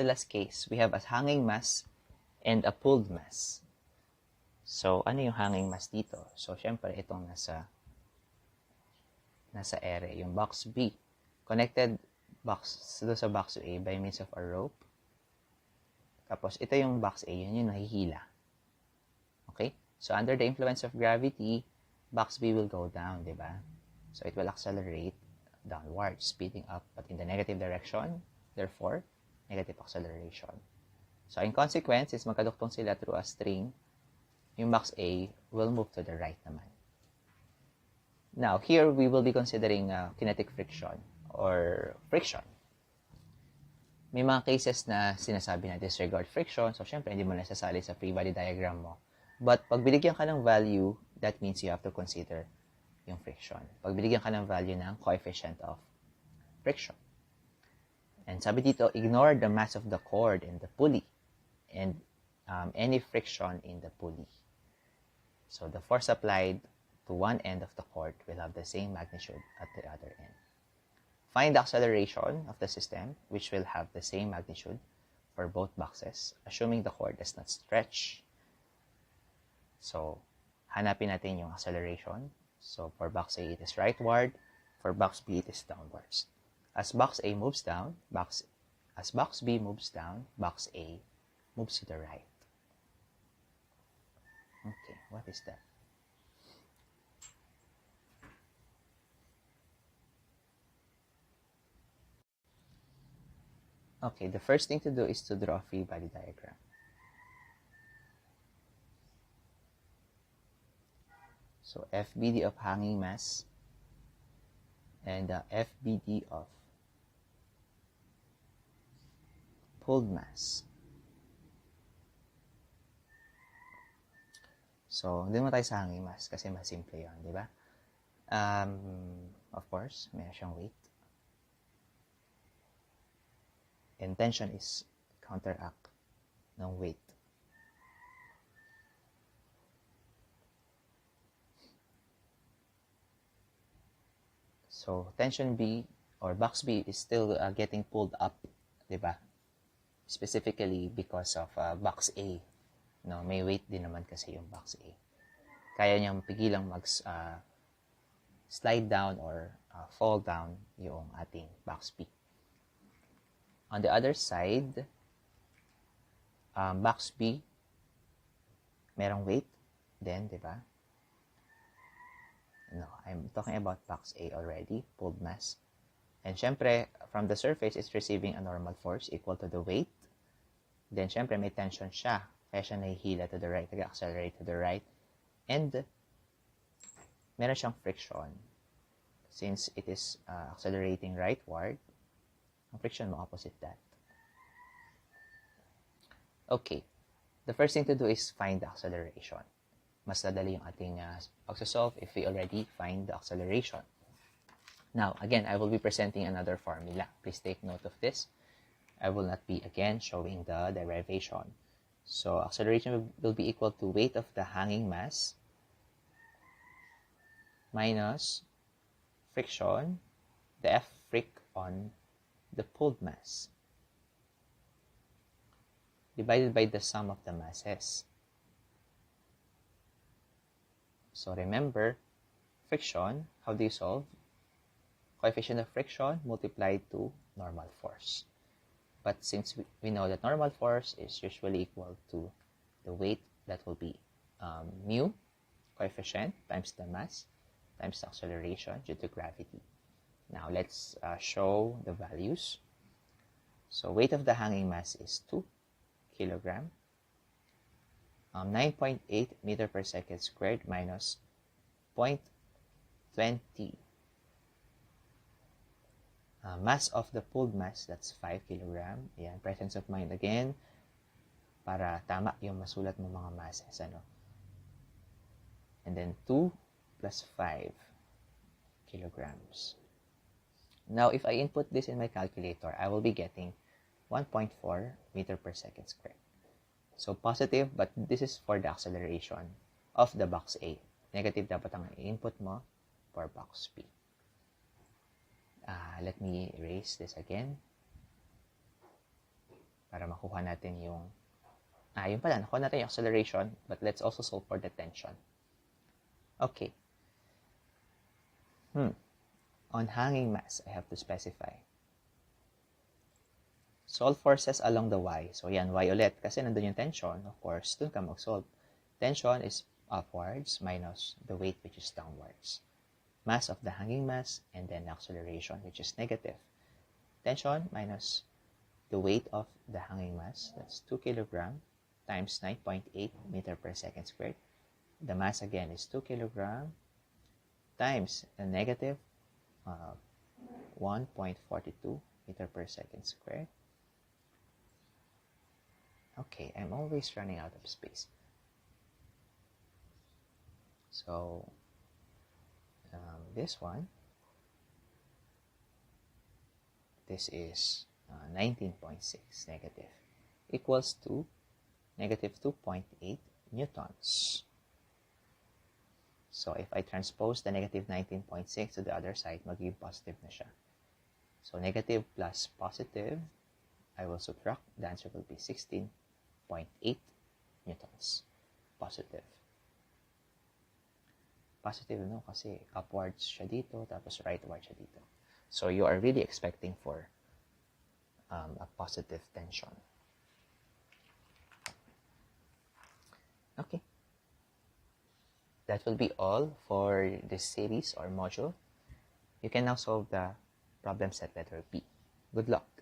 The last case, we have a hanging mass and a pulled mass. So, ano yung hanging mass dito? So, syempre, itong nasa ere, yung box B. Connected sa box A by means of a rope. Tapos, ito yung box A, yun yung nahihila. Okay? So, under the influence of gravity, box B will go down, di ba? So, it will accelerate downward, speeding up, but in the negative direction. Therefore, negative acceleration. So, in consequence, since magkaduktong sila through a string, yung box A will move to the right naman. Now, here we will be considering kinetic friction or friction. May mga cases na sinasabi na disregard friction, so syempre hindi mo nasasali sa free body diagram mo. But pag binigyan ka ng value, that means you have to consider yung friction. Pag binigyan ka ng value ng coefficient of friction. And sabi dito, ignore the mass of the cord and the pulley and any friction in the pulley. So the force applied to one end of the cord will have the same magnitude at the other end. Find the acceleration of the system, which will have the same magnitude for both boxes, assuming the cord does not stretch. So, hanapin natin yung acceleration. So, for box A, it is rightward. For box B, it is downwards. As box A moves down, as box B moves down, box A moves to the right. Okay, what is that? Okay, the first thing to do is to draw a free body diagram. So, FBD of hanging mass and FBD of pulled mass. So, doon mo tayo sa hanging mass kasi mas simple yun, di ba? Of course, may siyang weight. And tension is counteract ng weight. So, tension B or box B is still getting pulled up, di ba? Specifically because of box A. No, may weight din naman kasi yung box A. Kaya niyang pigilang slide down or fall down yung ating box B. On the other side, box B, merong weight then, di ba? No, I'm talking about box A already, pulled mass. And syempre, from the surface, it's receiving a normal force equal to the weight. Then, syempre, may tension siya. Kaya siya nahihila to the right, nag-accelerate to the right. And, meron siyang friction. Since it is accelerating rightward, ang friction mo opposite that. Okay. The first thing to do is find the acceleration. Mas nadali yung ating pagsasolve if we already find the acceleration. Now, again, I will be presenting another formula. Please take note of this. I will not be, again, showing the derivation. So, acceleration will be equal to weight of the hanging mass minus friction, the F fric on the pulled mass, divided by the sum of the masses. So remember, friction, how do you solve? Coefficient of friction multiplied to normal force. But since we know that normal force is usually equal to the weight, that will be mu, coefficient, times the mass, times the acceleration due to gravity. Now, let's show the values. So, weight of the hanging mass is 2 kilogram. 9.8 meter per second squared minus 0.20. Mass of the pulled mass, that's 5 kilogram. Ayan, presence of mind again, para tama yung masulat mo mga masses. Ano? And then 2 plus 5 kilograms. Now, if I input this in my calculator, I will be getting 1.4 meter per second squared. So, positive, but this is for the acceleration of the box A. Negative dapat ang input mo for box B. Let me erase this again. para makuha natin yung yun pala, nakuha natin yung acceleration, but let's also solve for the tension. Okay. On hanging mass, I have to specify. Solve forces along the y. So, yan, y ulit. Kasi nandun yung tension, of course, dun ka mag-solve. Tension is upwards minus the weight, which is downwards. Mass of the hanging mass, and then acceleration, which is negative. Tension minus the weight of the hanging mass, that's 2 kg times 9.8 meter per second squared. The mass again is 2 kg times the negative 1.42 meter per second squared. Okay, I'm always running out of space. So, this one, this is 19.6 negative, equals to negative 2.8 newtons. So, if I transpose the negative 19.6 to the other side, magiging positive na siya. So, negative plus positive, I will subtract. The answer will be 16.8 newtons. Positive. Positive, no? Kasi upwards siya dito, tapos rightward siya dito. So, you are really expecting for a positive tension. Okay. That will be all for this series or module. You can now solve the problem set letter B. Good luck.